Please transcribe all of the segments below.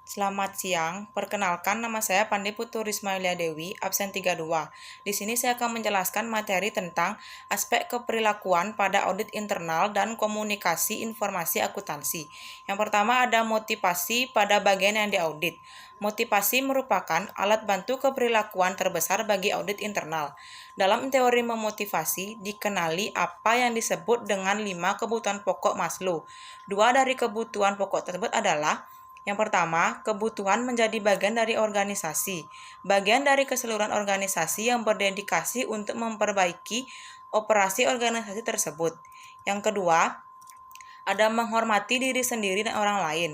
Selamat siang, perkenalkan nama saya Pandey Putu Risma Yulia Dewi, absen 32. Di sini saya akan menjelaskan materi tentang aspek keperilakuan pada audit internal dan komunikasi informasi akuntansi. Yang pertama ada motivasi pada bagian yang diaudit. Motivasi merupakan alat bantu keperilakuan terbesar bagi audit internal. Dalam teori memotivasi, dikenali apa yang disebut dengan 5 kebutuhan pokok Maslow. Dua dari kebutuhan pokok tersebut adalah yang pertama, kebutuhan menjadi bagian dari organisasi. Bagian dari keseluruhan organisasi yang berdedikasi untuk memperbaiki operasi organisasi tersebut. Yang kedua, ada menghormati diri sendiri dan orang lain.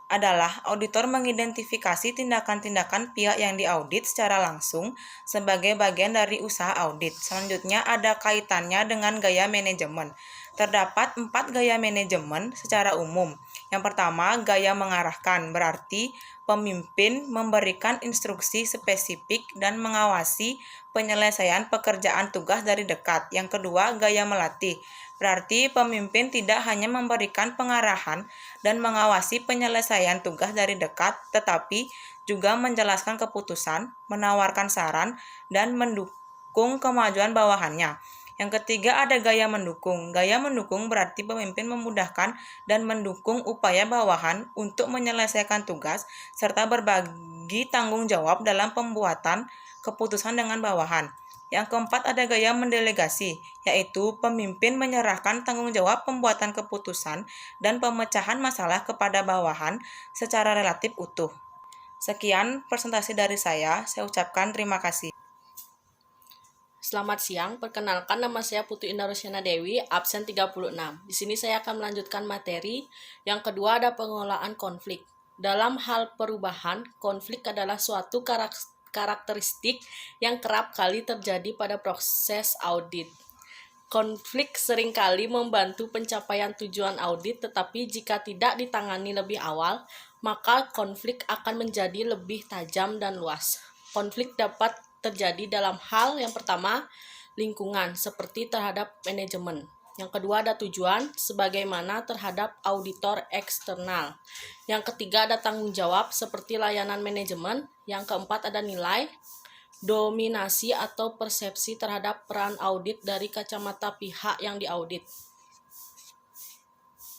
Adalah auditor mengidentifikasi tindakan-tindakan pihak yang diaudit secara langsung sebagai bagian dari usaha audit. Selanjutnya ada kaitannya dengan gaya manajemen. Terdapat 4 gaya manajemen secara umum. Yang pertama, gaya mengarahkan, berarti pemimpin memberikan instruksi spesifik dan mengawasi penyelesaian pekerjaan tugas dari dekat. Yang kedua, gaya melatih, berarti pemimpin tidak hanya memberikan pengarahan dan mengawasi penyelesaian tugas dari dekat, tetapi juga menjelaskan keputusan, menawarkan saran, dan mendukung kemajuan bawahannya. Yang ketiga ada gaya mendukung. Gaya mendukung berarti pemimpin memudahkan dan mendukung upaya bawahan untuk menyelesaikan tugas serta berbagi tanggung jawab dalam pembuatan keputusan dengan bawahan. Yang keempat ada gaya mendelegasi, yaitu pemimpin menyerahkan tanggung jawab pembuatan keputusan dan pemecahan masalah kepada bawahan secara relatif utuh. Sekian presentasi dari saya ucapkan terima kasih. Selamat siang, perkenalkan nama saya Putu Indah Rosyana Dewi, absen 36. Di sini saya akan melanjutkan materi. Yang kedua ada pengolahan konflik. Dalam hal perubahan, konflik adalah suatu karakteristik yang kerap kali terjadi pada proses audit. Konflik seringkali membantu pencapaian tujuan audit, tetapi jika tidak ditangani lebih awal, maka konflik akan menjadi lebih tajam dan luas. Konflik dapat terjadi dalam hal yang pertama, lingkungan, seperti terhadap manajemen. Yang kedua ada tujuan, sebagaimana terhadap auditor eksternal. Yang ketiga ada tanggung jawab, seperti layanan manajemen. Yang keempat ada nilai, dominasi atau persepsi terhadap peran audit dari kacamata pihak yang diaudit.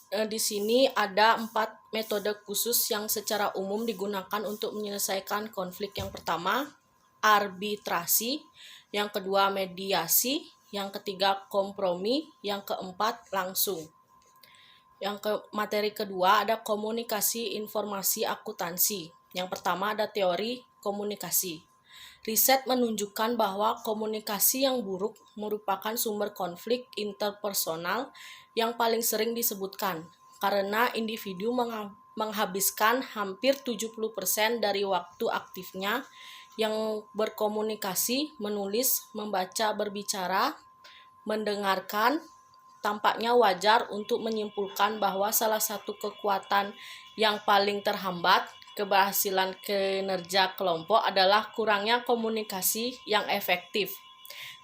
Di sini ada 4 metode khusus yang secara umum digunakan untuk menyelesaikan konflik. Yang pertama, arbitrasi, yang kedua mediasi, yang ketiga kompromi, yang keempat langsung. Materi kedua ada komunikasi informasi akuntansi. Yang pertama ada teori komunikasi. Riset menunjukkan bahwa komunikasi yang buruk merupakan sumber konflik interpersonal yang paling sering disebutkan, karena individu menghabiskan hampir 70% dari waktu aktifnya yang berkomunikasi, menulis, membaca, berbicara, mendengarkan. Tampaknya wajar untuk menyimpulkan bahwa salah satu kekuatan yang paling terhambat keberhasilan kinerja kelompok adalah kurangnya komunikasi yang efektif.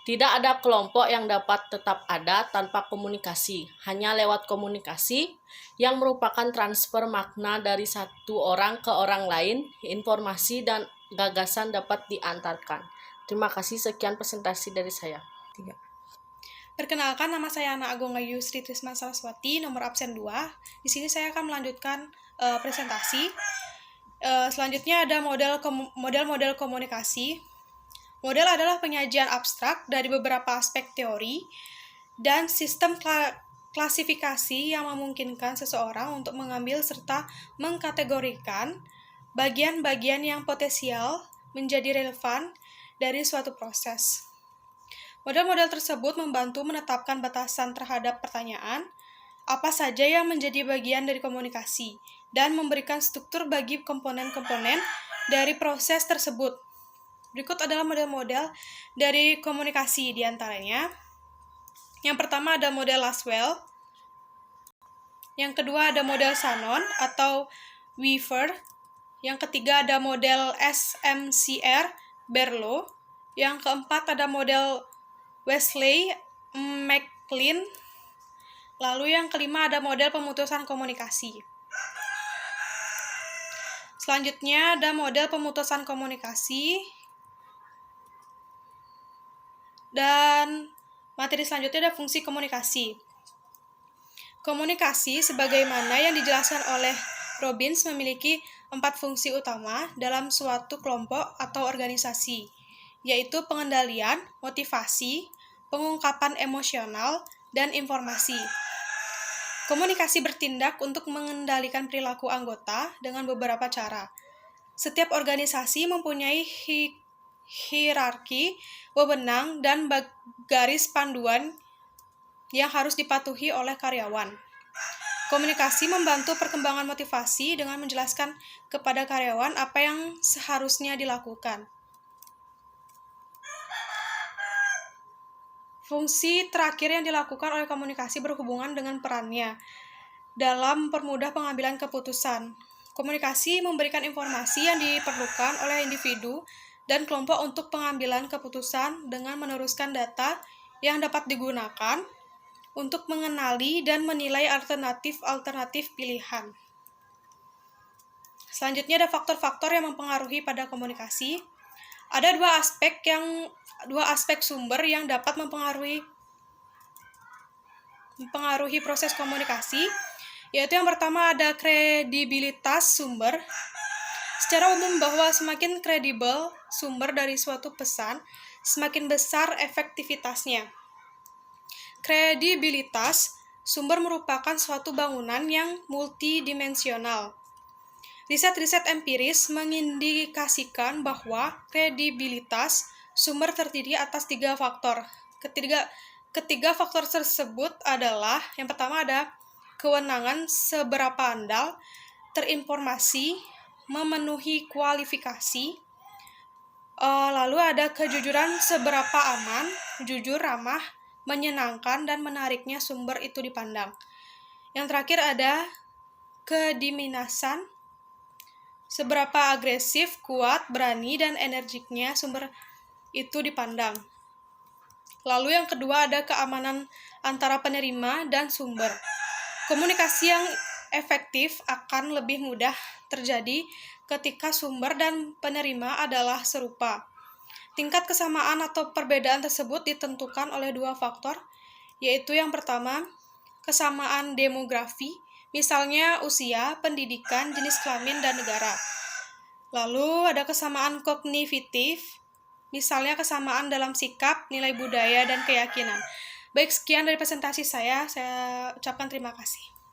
Tidak ada kelompok yang dapat tetap ada tanpa komunikasi. Hanya lewat komunikasi yang merupakan transfer makna dari satu orang ke orang lain, informasi dan gagasan dapat diantarkan. Terima kasih, sekian presentasi dari saya. Perkenalkan, nama saya Ana Agung Ayu Sri Trisma Saraswati, nomor absen 2. Di sini saya akan melanjutkan presentasi. Selanjutnya ada model komunikasi. Model adalah penyajian abstrak dari beberapa aspek teori dan sistem klasifikasi yang memungkinkan seseorang untuk mengambil serta mengkategorikan bagian-bagian yang potensial menjadi relevan dari suatu proses. Model-model tersebut membantu menetapkan batasan terhadap pertanyaan, apa saja yang menjadi bagian dari komunikasi, dan memberikan struktur bagi komponen-komponen dari proses tersebut. Berikut adalah model-model dari komunikasi diantaranya. Yang pertama ada model Laswell. Yang kedua ada model Shannon atau Weaver. Yang ketiga ada model SMCR Berlow. Yang keempat ada model Wesley McLean. Lalu yang kelima ada model pemutusan komunikasi. Selanjutnya ada model pemutusan komunikasi. Dan materi selanjutnya ada fungsi komunikasi. Komunikasi sebagaimana yang dijelaskan oleh Robbins memiliki 4 fungsi utama dalam suatu kelompok atau organisasi, yaitu pengendalian, motivasi, pengungkapan emosional, dan informasi. Komunikasi bertindak untuk mengendalikan perilaku anggota dengan beberapa cara. Setiap organisasi mempunyai hierarki, wewenang, dan garis panduan yang harus dipatuhi oleh karyawan. Komunikasi membantu perkembangan motivasi dengan menjelaskan kepada karyawan apa yang seharusnya dilakukan. Fungsi terakhir yang dilakukan oleh komunikasi berhubungan dengan perannya dalam mempermudah pengambilan keputusan. Komunikasi memberikan informasi yang diperlukan oleh individu dan kelompok untuk pengambilan keputusan dengan meneruskan data yang dapat digunakan untuk mengenali dan menilai alternatif pilihan. Selanjutnya ada faktor-faktor yang mempengaruhi pada komunikasi. Ada dua aspek sumber yang dapat mempengaruhi proses komunikasi, yaitu yang pertama ada kredibilitas sumber. Secara umum bahwa semakin kredibel sumber dari suatu pesan, semakin besar efektivitasnya. Kredibilitas sumber merupakan suatu bangunan yang multidimensional. Riset-riset empiris mengindikasikan bahwa kredibilitas sumber terdiri atas 3 faktor. Ketiga faktor tersebut adalah, yang pertama ada kewenangan seberapa andal, terinformasi, memenuhi kualifikasi, lalu ada kejujuran seberapa aman, jujur, ramah, menyenangkan, dan menariknya sumber itu dipandang. Yang terakhir ada kedinasan, seberapa agresif, kuat, berani, dan energiknya sumber itu dipandang. Lalu yang kedua ada keamanan antara penerima dan sumber. Komunikasi yang efektif akan lebih mudah terjadi ketika sumber dan penerima adalah serupa. Tingkat kesamaan atau perbedaan tersebut ditentukan oleh 2 faktor, yaitu yang pertama, kesamaan demografi, misalnya usia, pendidikan, jenis kelamin, dan negara. Lalu ada kesamaan kognitif, misalnya kesamaan dalam sikap, nilai budaya, dan keyakinan. Baik, sekian dari presentasi saya ucapkan terima kasih.